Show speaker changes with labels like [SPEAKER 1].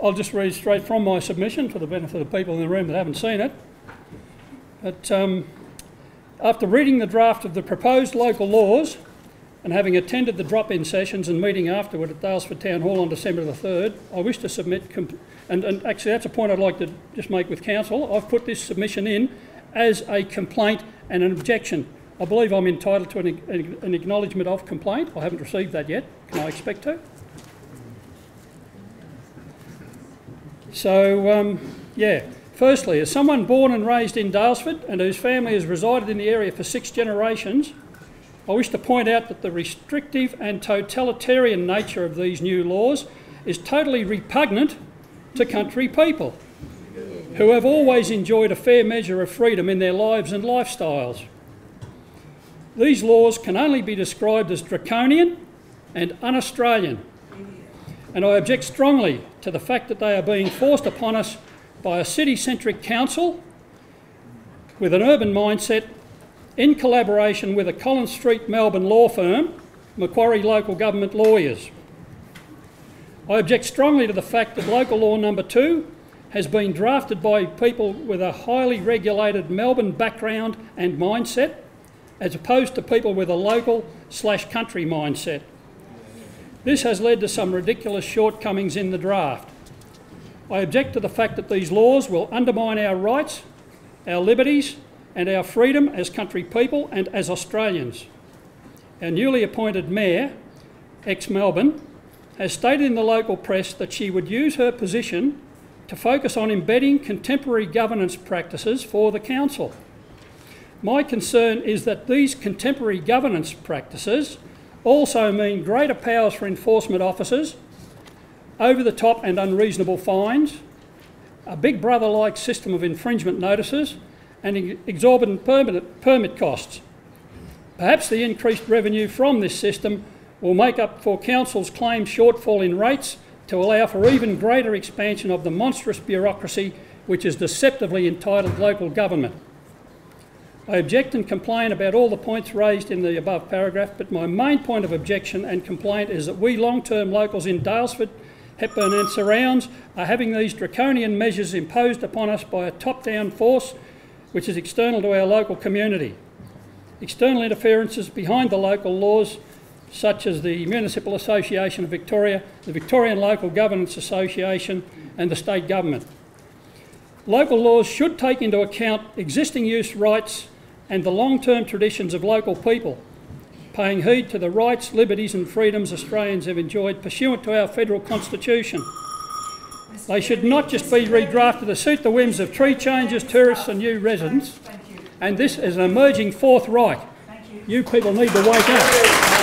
[SPEAKER 1] I'll just read straight from my submission for the benefit of the people in the room that haven't seen it. But after reading the draft of the proposed local laws and having attended the drop-in sessions and meeting afterward at Daylesford Town Hall on December the 3rd, I wish to submit, and actually that's a point I'd like to just make with Council. I've put this submission in as a complaint and an objection. I believe I'm entitled to an acknowledgement of complaint. I haven't received that yet. Can I expect to? So, yeah. Firstly, as someone born and raised in Daylesford and whose family has resided in the area for 6 generations, I wish to point out that the restrictive and totalitarian nature of these new laws is totally repugnant to country people who have always enjoyed a fair measure of freedom in their lives and lifestyles. These laws can only be described as draconian and un-Australian, and I object strongly to the fact that they are being forced upon us by a city-centric council with an urban mindset in collaboration with a Collins Street, Melbourne law firm, Macquarie Local Government Lawyers. I object strongly to the fact that Local Law Number 2 has been drafted by people with a highly regulated Melbourne background and mindset, as opposed to people with a local/country mindset. This has led to some ridiculous shortcomings in the draft. I object to the fact that these laws will undermine our rights, our liberties and our freedom as country people and as Australians. Our newly appointed Mayor, ex-Melbourne, has stated in the local press that she would use her position to focus on embedding contemporary governance practices for the council. My concern is that these contemporary governance practices also mean greater powers for enforcement officers, over-the-top and unreasonable fines, a Big Brother-like system of infringement notices and exorbitant permit costs. Perhaps the increased revenue from this system will make up for Council's claimed shortfall in rates to allow for even greater expansion of the monstrous bureaucracy which is deceptively entitled local government. I object and complain about all the points raised in the above paragraph, but my main point of objection and complaint is that we long-term locals in Daylesford, Hepburn and surrounds are having these draconian measures imposed upon us by a top-down force which is external to our local community. External interferences behind the local laws such as the Municipal Association of Victoria, the Victorian Local Governance Association and the state government. Local laws should take into account existing use rights and the long-term traditions of local people, paying heed to the rights, liberties and freedoms Australians have enjoyed pursuant to our federal constitution. They should not just be redrafted to suit the whims of tree changers, tourists and new residents. And this is an emerging fourth right. You people need to wake up.